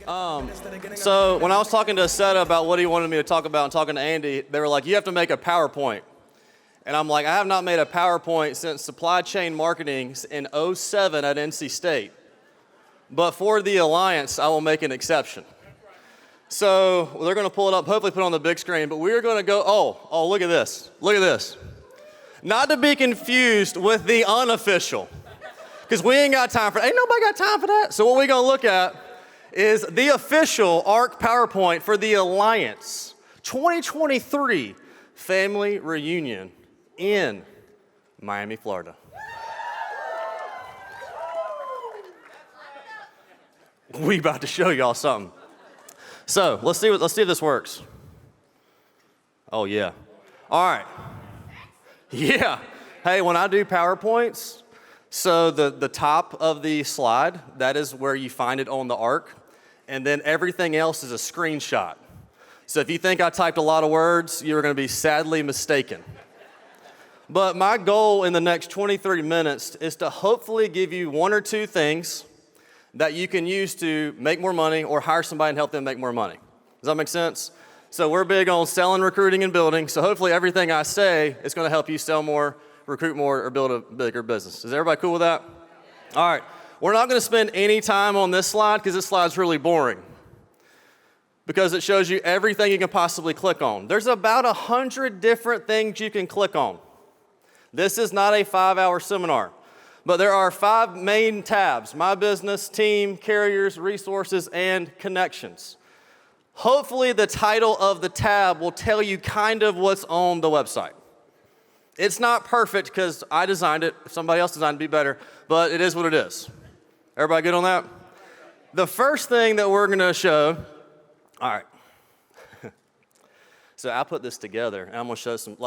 So when I was talking to Seta about what he wanted me to talk about and talking to Andy, they were like, you have to make a PowerPoint. And I'm like, I have not made a PowerPoint since supply chain marketing in '07 at NC State. But for the Alliance, I will make an exception. So they're going to pull it up, hopefully put it on the big screen, but we're going to go, oh, look at this. Look at this. Not to be confused with the unofficial, because we ain't got time for that. Ain't nobody got time for that. So what we're going to look at is the official ARC PowerPoint for the Alliance 2023 Family Reunion in Miami, Florida. We about to show y'all something. So let's see if this works. Oh yeah. All right. Yeah. Hey, when I do PowerPoints, so the top of the slide, that is where you find it on the ARC, and then everything else is a screenshot. So if you think I typed a lot of words, you're going to be sadly mistaken. But my goal in the next 23 minutes is to hopefully give you one or two things that you can use to make more money or hire somebody and help them make more money. Does that make sense? So we're big on selling, recruiting, and building. So hopefully everything I say is going to help you sell more, recruit more, or build a bigger business. Is everybody cool with that? All right. We're not going to spend any time on this slide because this slide's really boring because it shows you everything you can possibly click on. There's about 100 different things you can click on. This is not a 5-hour seminar. But there are 5 main tabs: my business, team, carriers, resources, and connections. Hopefully the title of the tab will tell you kind of what's on the website. It's not perfect because I designed it. If somebody else designed it, it'd be better, but it is what it is. Everybody good on that? The first thing that we're going to show, all right. So I put this together, and I'm going to show some,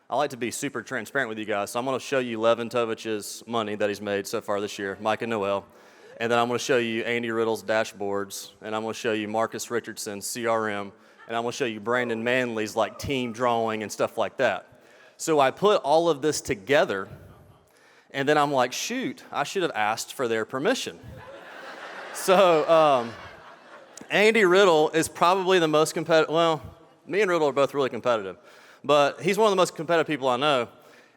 I like to be super transparent with you guys, so I'm going to show you Levin Tovich's money that he's made so far this year, Mike and Noel, and then I'm going to show you Andy Riddle's dashboards, and I'm going to show you Marcus Richardson's CRM, and I'm going to show you Brandon Manley's team drawing and stuff like that. So I put all of this together, and then I'm like, shoot, I should have asked for their permission. So Andy Riddle is probably the most competitive. Well, me and Riddle are both really competitive. But he's one of the most competitive people I know.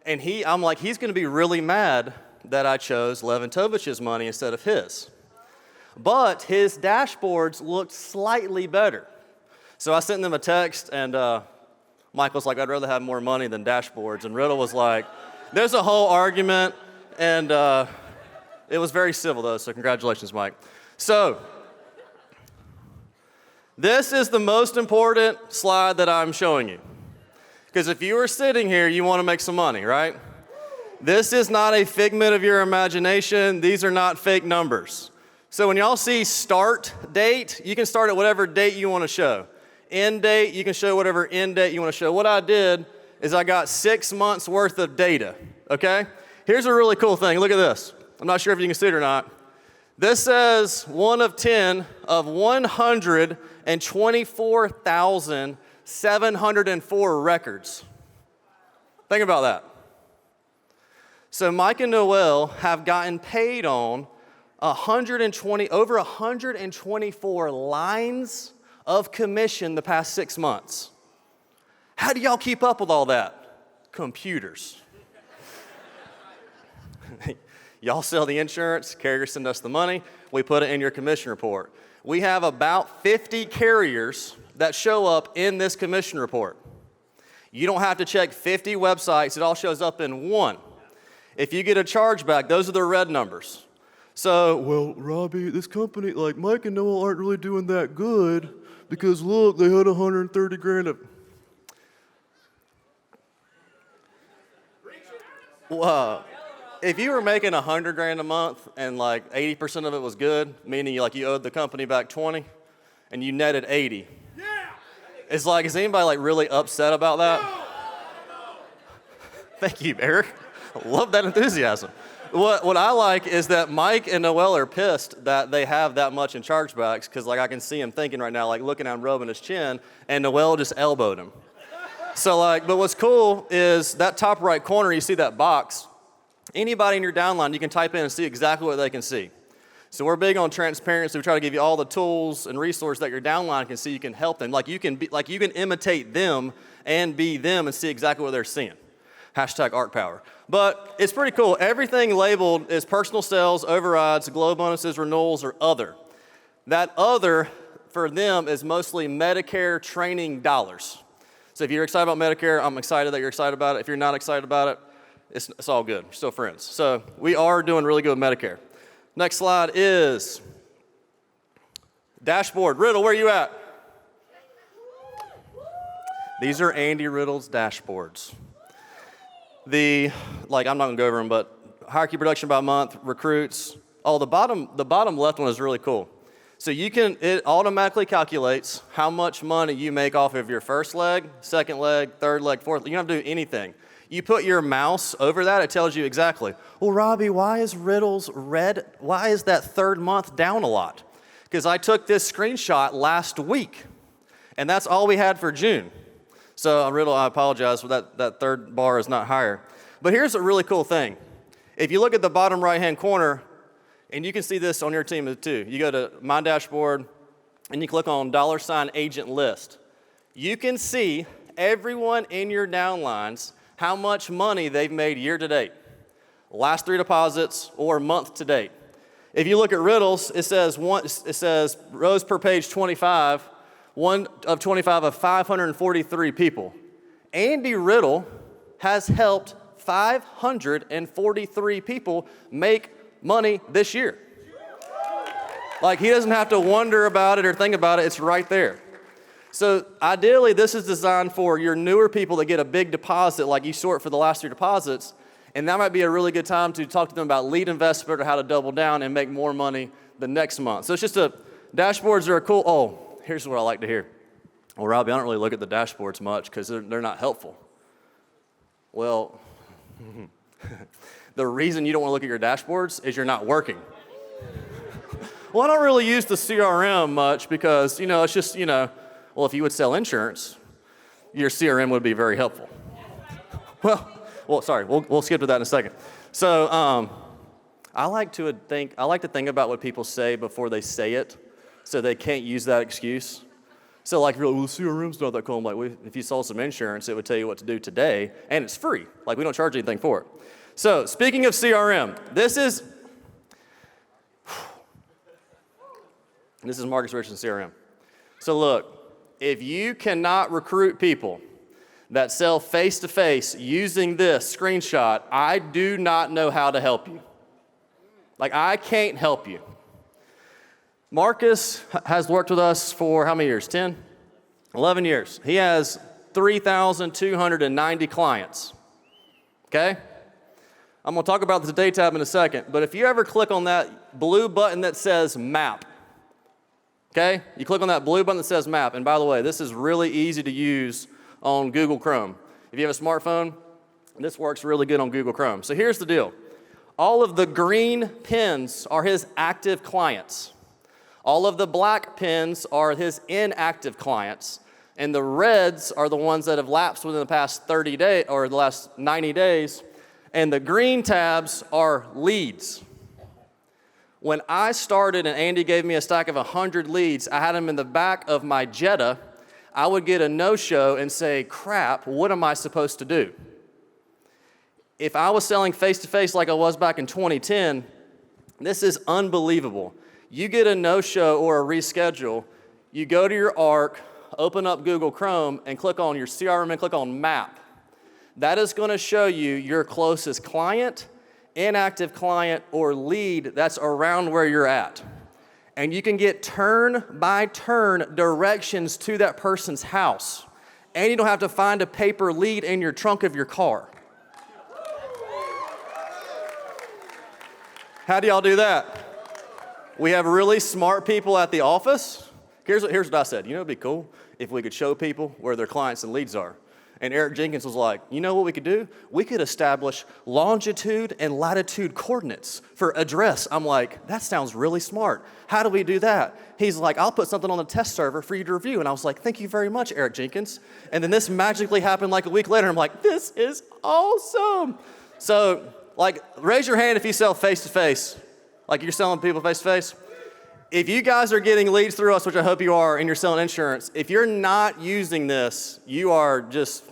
And I'm like, he's going to be really mad that I chose Levin Tovich's money instead of his. But his dashboards looked slightly better. So I sent them a text, and Michael's like, I'd rather have more money than dashboards. And Riddle was like, there's a whole argument. And it was very civil, though, so congratulations, Mike. So this is the most important slide that I'm showing you. Because if you were sitting here, you want to make some money, right? This is not a figment of your imagination. These are not fake numbers. So when y'all see start date, you can start at whatever date you want to show. End date, you can show whatever end date you want to show. What I did is I got 6 months worth of data, okay? Here's a really cool thing. Look at this. I'm not sure if you can see it or not. This says 1 of 10 of 124,704 records. Think about that. So Mike and Noel have gotten paid on over 124 lines of commission the past 6 months. How do y'all keep up with all that? Computers. Y'all sell the insurance, carriers send us the money, we put it in your commission report. We have about 50 carriers that show up in this commission report. You don't have to check 50 websites, it all shows up in one. If you get a chargeback, those are the red numbers. So, well, Robbie, this company, Mike and Noel aren't really doing that good because look, they had 130 grand of... Well, if you were making 100 grand a month and 80% of it was good, meaning you owed the company back 20 and you netted 80. Yeah. It's is anybody really upset about that? No. Thank you, Eric. I love that enthusiasm. What I like is that Mike and Noel are pissed that they have that much in chargebacks because I can see him thinking right now, looking at him rubbing his chin, and Noel just elbowed him. So but what's cool is that top right corner, you see that box. Anybody in your downline, you can type in and see exactly what they can see. So we're big on transparency. We try to give you all the tools and resources that your downline can see. You can help them. You can imitate them and be them and see exactly what they're seeing. Hashtag ARC Power. But it's pretty cool. Everything labeled is personal sales, overrides, glow bonuses, renewals, or other. That other for them is mostly Medicare training dollars. So if you're excited about Medicare, I'm excited that you're excited about it. If you're not excited about it, it's all good. We're still friends. So we are doing really good with Medicare. Next slide is dashboard. Riddle, where are you at? These are Andy Riddle's dashboards. I'm not gonna go over them, but hierarchy production by month, recruits. Oh, the bottom left one is really cool. So it automatically calculates how much money you make off of your first leg, second leg, third leg, fourth. You don't have to do anything. You put your mouse over that, it tells you exactly. Well, Robbie, why is Riddle's red? Why is that third month down a lot? Because I took this screenshot last week, and that's all we had for June. So Riddle, I apologize for that third bar is not higher. But here's a really cool thing. If you look at the bottom right-hand corner, and you can see this on your team too. You go to My Dashboard, and you click on $agent list. You can see everyone in your downlines how much money they've made year to date, last 3 deposits, or month to date. If you look at Riddle's, it says rows per page 25, 1 of 25 of 543 people. Andy Riddle has helped 543 people make money this year. He doesn't have to wonder about it or think about it, it's right there. So ideally, this is designed for your newer people that get a big deposit, like you sort for the last 3 deposits, and that might be a really good time to talk to them about lead investment or how to double down and make more money the next month. So it's just dashboards are cool. Oh, here's what I like to hear. Well, Robbie, I don't really look at the dashboards much because they're not helpful. Well, the reason you don't want to look at your dashboards is you're not working. Well, I don't really use the CRM much because, it's just, well, if you would sell insurance, your CRM would be very helpful. Well, sorry, we'll skip to that in a second. So I like to think about what people say before they say it, so they can't use that excuse. So CRM's not that cool. I'm like, if you sold some insurance, it would tell you what to do today, and it's free. We don't charge anything for it. So speaking of CRM, this is Marcus Richardson's CRM. So look. If you cannot recruit people that sell face-to-face using this screenshot, I do not know how to help you. I can't help you. Marcus has worked with us for how many years? 10? 11 years. He has 3,290 clients. Okay? I'm going to talk about the Today tab in a second, but if you ever click on that blue button that says Map, okay? You click on that blue button that says Map. And by the way, this is really easy to use on Google Chrome. If you have a smartphone, this works really good on Google Chrome. So here's the deal. All of the green pins are his active clients. All of the black pins are his inactive clients. And the reds are the ones that have lapsed within the past 30 days or the last 90 days. And the green tabs are leads. When I started and Andy gave me a stack of 100 leads, I had them in the back of my Jetta. I would get a no-show and say, crap, what am I supposed to do? If I was selling face-to-face like I was back in 2010, this is unbelievable. You get a no-show or a reschedule, you go to your ARC, open up Google Chrome, and click on your CRM and click on Map. That is going to show you your closest client, inactive client, or lead that's around where you're at. And you can get turn-by-turn directions to that person's house. And you don't have to find a paper lead in your trunk of your car. How do y'all do that? We have really smart people at the office. Here's what I said. It'd be cool if we could show people where their clients and leads are. And Eric Jenkins was like, you know what we could do? We could establish longitude and latitude coordinates for address. I'm like, that sounds really smart. How do we do that? He's like, I'll put something on the test server for you to review. And I was like, thank you very much, Eric Jenkins. And then this magically happened a week later. I'm like, this is awesome. So, raise your hand if you sell face-to-face Like you're selling people face to face. If you guys are getting leads through us, which I hope you are, and you're selling insurance, if you're not using this, you are just,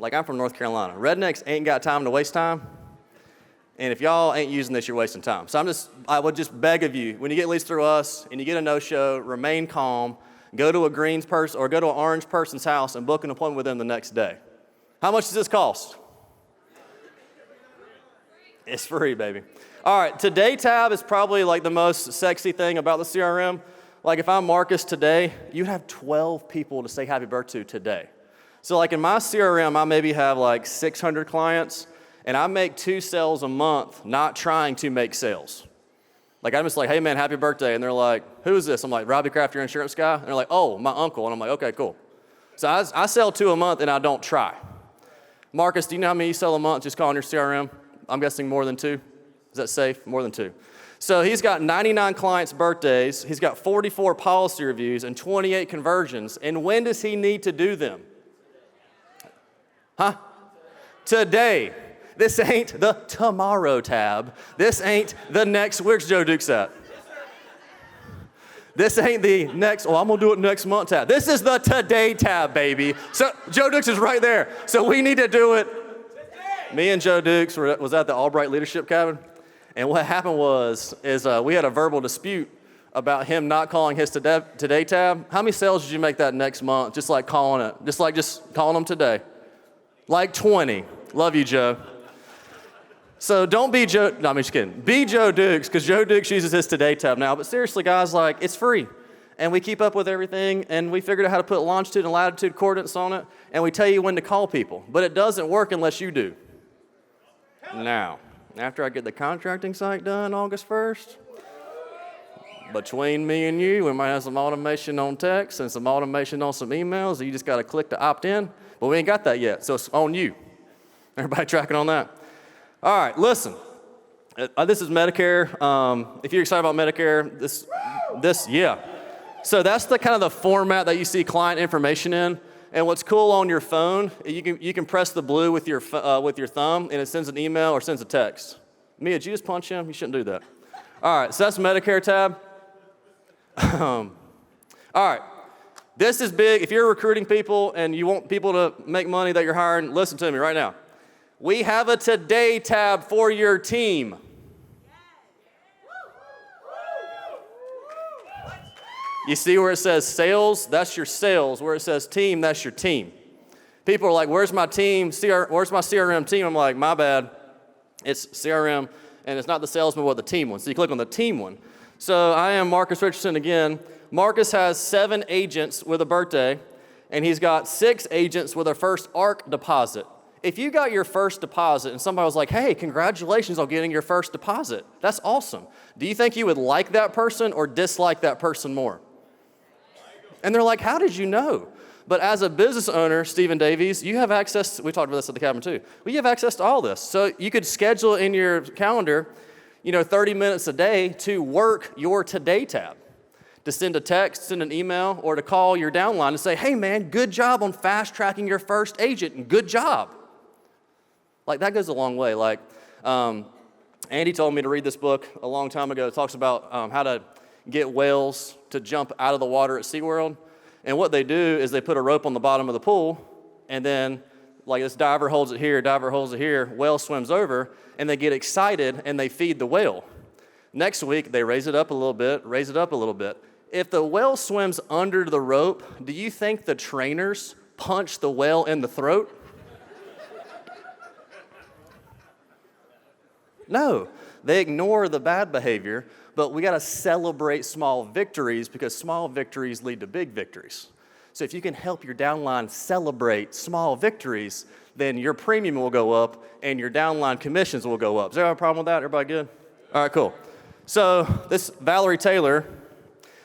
like I'm from North Carolina. Rednecks ain't got time to waste time. And if y'all ain't using this, you're wasting time. So I would just beg of you, when you get leads through us and you get a no-show, remain calm, go to a green person or go to an orange person's house and book an appointment with them the next day. How much does this cost? It's free, baby. All right, Today Tab is probably like the most sexy thing about the CRM. Like if I'm Marcus today, you'd have 12 people to say happy birthday to today. So like in my CRM, I maybe have like 600 clients, and I make 2 sales a month, not trying to make sales. Like I'm just like, hey man, happy birthday. And they're like, who is this? I'm like, Robbie Kraft, your insurance guy. And they're like, oh, my uncle. And I'm like, okay, cool. So I sell 2 a month and I don't try. Marcus, do you know how many you sell a month just calling your CRM? I'm guessing more than 2. Is that safe? More than 2. So he's got 99 clients' birthdays. He's got 44 policy reviews and 28 conversions. And when does he need to do them? Huh? Today. This ain't the tomorrow tab. This ain't the next, where's Joe Dukes at? This ain't the next, I'm gonna do it next month tab. This is the today tab, baby. So Joe Dukes is right there. So we need to do it. Me and Joe Dukes was at the Albright Leadership Cabin. And what happened is we had a verbal dispute about him not calling his today tab. How many sales did you make that next month? Just like calling it, just calling them today. Like 20. Love you, Joe. So don't be Joe, no, I'm just kidding. Be Joe Dukes, because Joe Dukes uses his Today Tab now. But seriously, guys, like, it's free. And we keep up with everything, and we figured out how to put longitude and latitude coordinates on it, and we tell you when to call people. But it doesn't work unless you do. Now, after I get the contracting site done August 1st, between me and you, we might have some automation on text and some automation on some emails. You just got to click to opt in. But we ain't got that yet, so it's on you. Everybody tracking on that? All right, listen. This is Medicare. If you're excited about Medicare, yeah. So that's the kind of the format that you see client information in. And what's cool on your phone, you can press the blue with your thumb, and it sends an email or sends a text. Mia, did you just punch him? You shouldn't do that. All right, so that's Medicare tab. All right, this is big. If you're recruiting people and you want people to make money that you're hiring, listen to me right now. We have a Today tab for your team. You see where it says sales? That's your sales. Where it says team, that's your team. People are like, where's my team? Where's my CRM team? I'm like, my bad. It's CRM, and it's not the salesman, but the team one. So you click on the team one. So I am Marcus Richardson again. Marcus has 7 agents with a birthday, and he's got 6 agents with a first ARC deposit. If you got your first deposit and somebody was like, hey, congratulations on getting your first deposit, that's awesome. Do you think you would like that person or dislike that person more? And they're like, how did you know? But as a business owner, Stephen Davies, you have access, we talked about this at the cabin too, well, you have access to all this. So you could schedule in your calendar, 30 minutes a day to work your Today tab, to send a text, send an email, or to call your downline and say, hey man, good job on fast tracking your first agent, and good job. Like that goes a long way. Like Andy told me to read this book a long time ago. It talks about how to get whales to jump out of the water at SeaWorld. And what they do is they put a rope on the bottom of the pool, and then like this diver holds it here, whale swims over, and they get excited and they feed the whale. Next week, they raise it up a little bit. If the whale swims under the rope, do you think the trainers punch the whale in the throat? No, they ignore the bad behavior, but we got to celebrate small victories because small victories lead to big victories. So if you can help your downline celebrate small victories, then your premium will go up and your downline commissions will go up. Is there a problem with that? Everybody good? All right, cool. So this Valerie Taylor, it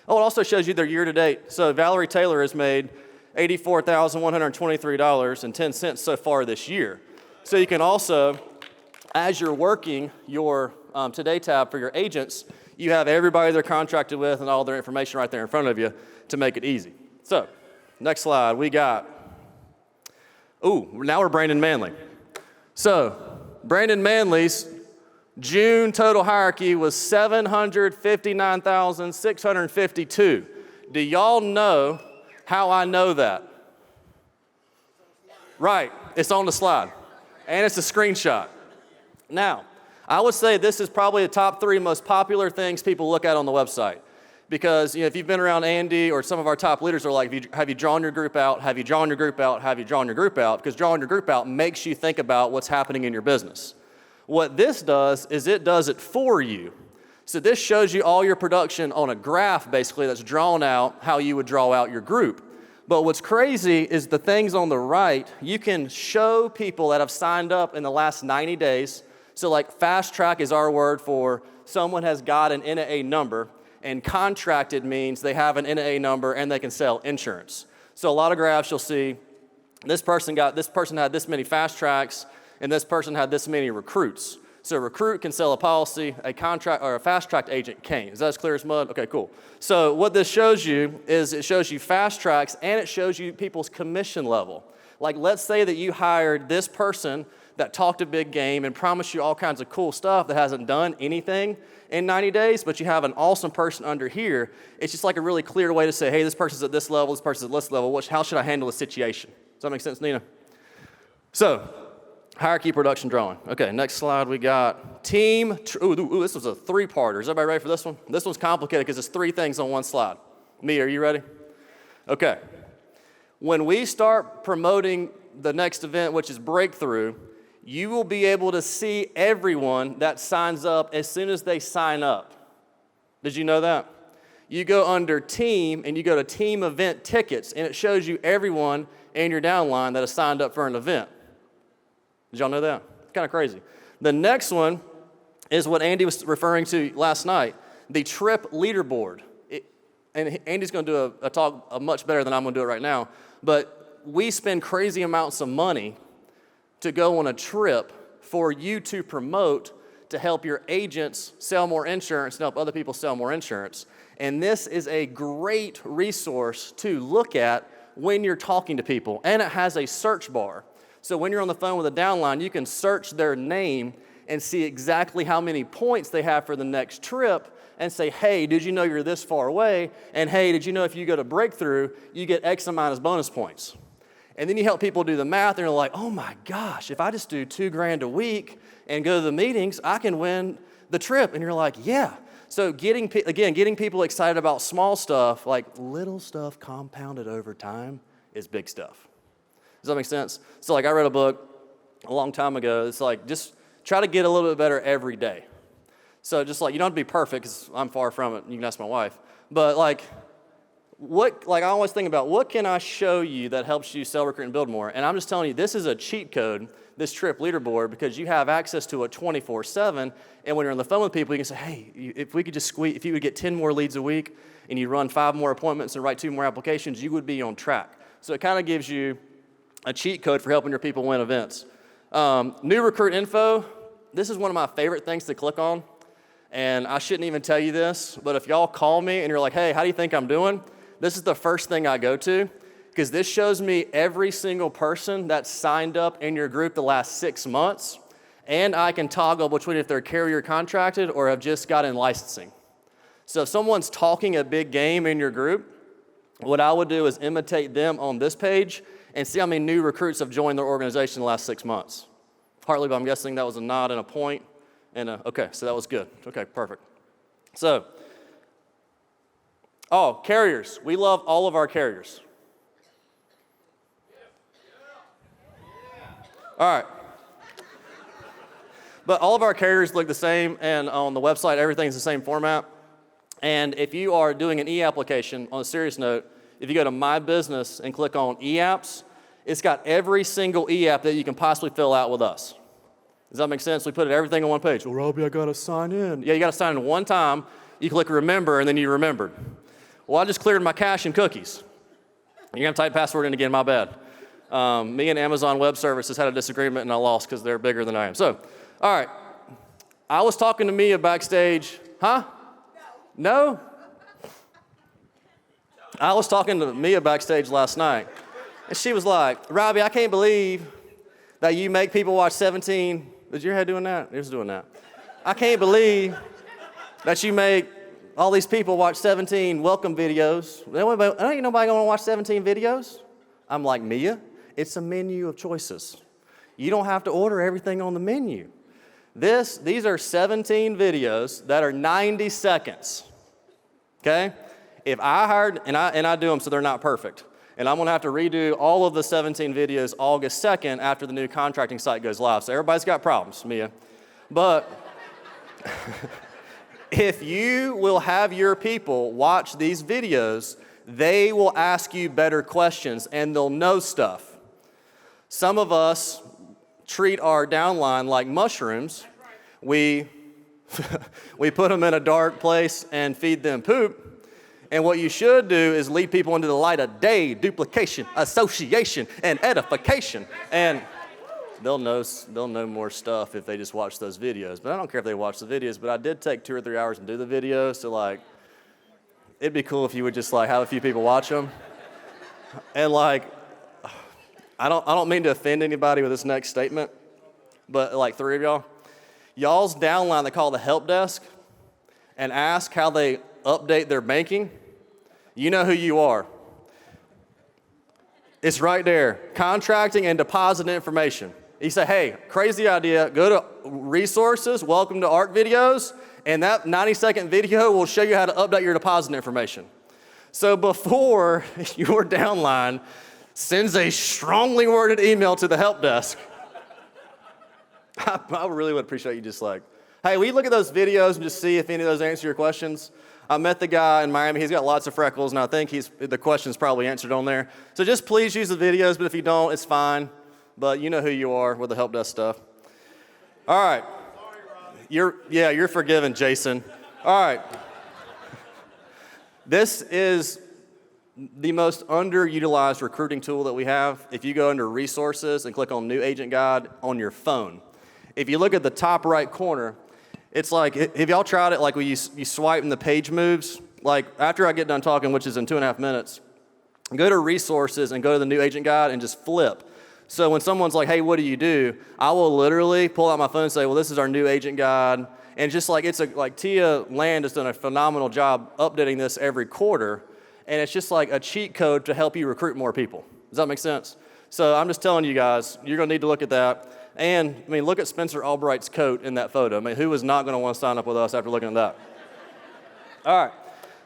also shows you their year to date. So Valerie Taylor has made $84,123.10 so far this year. So you can also, as you're working your Today tab for your agents, you have everybody they're contracted with and all their information right there in front of you to make it easy. So, next slide, we got, now we're Brandon Manley. So, Brandon Manley's June total hierarchy was 759,652. Do y'all know how I know that? Right, it's on the slide, and it's a screenshot. Now, I would say this is probably the top 3 most popular things people look at on the website. Because if you've been around Andy or some of our top leaders are like, have you drawn your group out? Have you drawn your group out? Have you drawn your group out? Because drawing your group out makes you think about what's happening in your business. What this does is it does it for you. So this shows you all your production on a graph, basically, that's drawn out how you would draw out your group. But what's crazy is the things on the right, you can show people that have signed up in the last 90 days. So like fast track is our word for someone has got an NAA number, and contracted means they have an NAA number and they can sell insurance. So a lot of graphs you'll see, this person had this many fast tracks, and this person had this many recruits. So a recruit can sell a policy, a contract or a fast track agent can't. Is that as clear as mud? Okay, cool. So what this shows you is it shows you fast tracks and it shows you people's commission level. Like let's say that you hired this person that talked a big game and promised you all kinds of cool stuff that hasn't done anything in 90 days, but you have an awesome person under here. It's just like a really clear way to say, hey, this person's at this level, this person's at this level. How should I handle the situation? Does that make sense, Nina? So, hierarchy, production, drawing. Okay, next slide we got team. Ooh, this was a 3-parter. Is everybody ready for this one? This one's complicated because it's 3 things on one slide. Mia, are you ready? Okay. When we start promoting the next event, which is Breakthrough, you will be able to see everyone that signs up as soon as they sign up. Did you know that? You go under team and you go to team event tickets and it shows you everyone in your downline that has signed up for an event. Did y'all know that? It's kind of crazy. The next one is what Andy was referring to last night, the trip leaderboard. And Andy's going to do a talk much better than I'm going to do it right now. But we spend crazy amounts of money to go on a trip for you to promote to help your agents sell more insurance and help other people sell more insurance. And this is a great resource to look at when you're talking to people. And it has a search bar. So when you're on the phone with a downline, you can search their name and see exactly how many points they have for the next trip and say, hey, did you know you're this far away? And hey, did you know if you go to Breakthrough, you get X amount as bonus points? And then you help people do the math, and they're like, oh my gosh, if I just do $2,000 a week and go to the meetings, I can win the trip. And you're like, yeah. So getting people excited about small stuff, like little stuff compounded over time, is big stuff. Does that make sense? So like I read a book a long time ago. It's like just try to get a little bit better every day. So just like you don't have to be perfect because I'm far from it. You can ask my wife. But like I always think about what can I show you that helps you sell, recruit, and build more? And I'm just telling you, this is a cheat code, this trip leaderboard, because you have access to it 24/7. And when you're on the phone with people, you can say, hey, if you would get 10 more leads a week and you run 5 more appointments and write 2 more applications, you would be on track. So it kind of gives you a cheat code for helping your people win events. New recruit info, this is one of my favorite things to click on. And I shouldn't even tell you this, but if y'all call me and you're like, hey, how do you think I'm doing? This is the first thing I go to because this shows me every single person that's signed up in your group the last 6 months, and I can toggle between if they're carrier contracted or have just got in licensing. So if someone's talking a big game in your group, what I would do is imitate them on this page and see how many new recruits have joined their organization in the last 6 months. Hartley, but I'm guessing that was a nod and a point. Okay, so that was good. Okay, perfect. So, carriers. We love all of our carriers. All right. But all of our carriers look the same, and on the website, everything's the same format. And if you are doing an e-application, on a serious note, if you go to My Business and click on e-apps, it's got every single e-app that you can possibly fill out with us. Does that make sense? We put everything on one page. Well, Robbie, I got to sign in. Yeah, you got to sign in one time. You click remember, and then you remembered. Well, I just cleared my cache and cookies. You're going to type password in again, my bad. Me and Amazon Web Services had a disagreement, and I lost because they're bigger than I am. So, all right. I was talking to Mia backstage. Huh? No? I was talking to Mia backstage last night, and she was like, Robbie, I can't believe that you make people watch 17. Is your head doing that? It was doing that. I can't believe that you make all these people watch 17 welcome videos. Ain't nobody gonna watch 17 videos. I'm like, Mia, it's a menu of choices. You don't have to order everything on the menu. These are 17 videos that are 90 seconds, okay? If I hired, and I do them so they're not perfect, and I'm gonna have to redo all of the 17 videos August 2nd after the new contracting site goes live. So everybody's got problems, Mia. But if you will have your people watch these videos, they will ask you better questions and they'll know stuff. Some of us treat our downline like mushrooms. We put them in a dark place and feed them poop. And what you should do is lead people into the light of day, duplication, association, and edification. And they'll know more stuff if they just watch those videos. But I don't care if they watch the videos, but I did take 2 or 3 hours and do the videos. So like, it'd be cool if you would just like have a few people watch them. And like, I don't mean to offend anybody with this next statement, but like 3 of y'all's downline, they call the help desk and ask how they update their banking. You know who you are. It's right there, contracting and deposit information. You say, hey, crazy idea, go to resources, welcome to ARC videos, and that 90-second video will show you how to update your deposit information. So before your downline sends a strongly worded email to the help desk, I really would appreciate you just like, hey, will you look at those videos and just see if any of those answer your questions? I met the guy in Miami. He's got lots of freckles, and I think the question's probably answered on there. So just please use the videos, but if you don't, it's fine. But you know who you are with the help desk stuff. All right. You're forgiven, Jason. All right. This is the most underutilized recruiting tool that we have. If you go under resources and click on New Agent Guide on your phone, if you look at the top right corner, it's like, have y'all tried it like when you swipe and the page moves? Like after I get done talking, which is in 2.5 minutes, go to resources and go to the New Agent Guide and just flip. So when someone's like, hey, what do you do? I will literally pull out my phone and say, well, this is our New Agent Guide. And just like, like Tia Land has done a phenomenal job updating this every quarter. And it's just like a cheat code to help you recruit more people. Does that make sense? So I'm just telling you guys, you're gonna need to look at that. And I mean, look at Spencer Albright's coat in that photo. I mean, who is not gonna wanna sign up with us after looking at that? All right,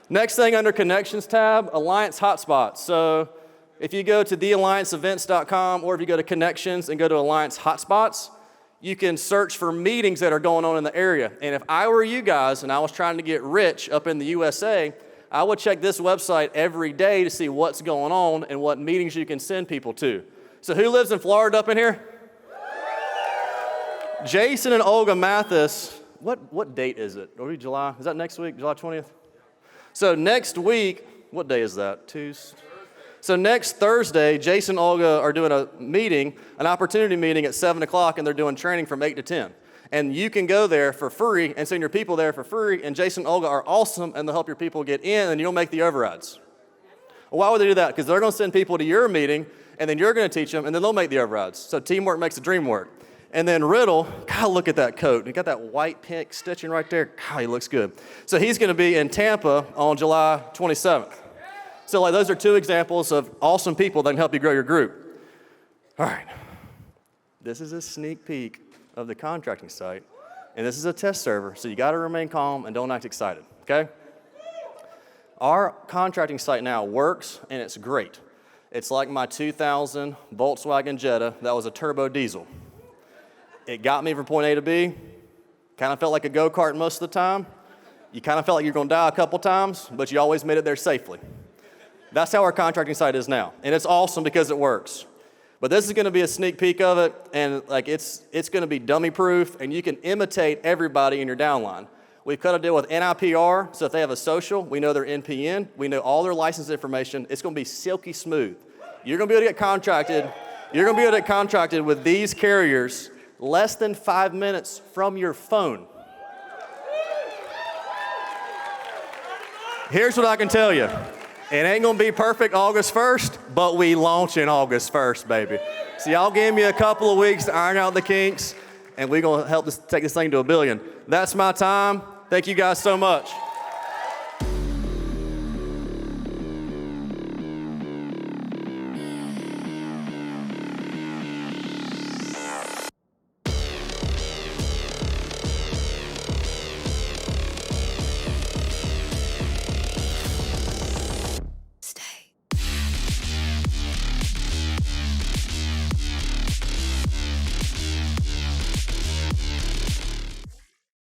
next thing under Connections tab, Alliance Hotspots. So if you go to theallianceevents.com or if you go to Connections and go to Alliance Hotspots, you can search for meetings that are going on in the area. And if I were you guys and I was trying to get rich up in the USA, I would check this website every day to see what's going on and what meetings you can send people to. So who lives in Florida up in here? Jason and Olga Mathis. What date is it? Are we July? Is that next week, July 20th? So next week, what day is that? Tuesday? So next Thursday, Jason and Olga are doing a meeting, an opportunity meeting at 7 o'clock, and they're doing training from 8 to 10. And you can go there for free and send your people there for free, and Jason and Olga are awesome, and they'll help your people get in, and you'll make the overrides. Well, why would they do that? Because they're going to send people to your meeting, and then you're going to teach them, and then they'll make the overrides. So teamwork makes the dream work. And then Riddle, God, look at that coat. He got that white pink stitching right there. God, he looks good. So he's going to be in Tampa on July 27th. So like those are 2 examples of awesome people that can help you grow your group. All right. This is a sneak peek of the contracting site, and this is a test server, so you got to remain calm and don't act excited, okay? Our contracting site now works, and it's great. It's like my 2000 Volkswagen Jetta that was a turbo diesel. It got me from point A to B, kind of felt like a go-kart most of the time. You kind of felt like you're going to die a couple times, but you always made it there safely. That's how our contracting site is now, and it's awesome because it works. But this is going to be a sneak peek of it, and like it's going to be dummy-proof, and you can imitate everybody in your downline. We've cut a deal with NIPR, so if they have a social, we know their NPN, we know all their license information. It's going to be silky smooth. You're going to be able to get contracted. You're going to be able to get contracted with these carriers less than 5 minutes from your phone. Here's what I can tell you. It ain't gonna be perfect August 1st, but we launch in August 1st, baby. So y'all give me a couple of weeks to iron out the kinks. and we're going to help take this thing to $1 billion. That's my time. Thank you guys so much.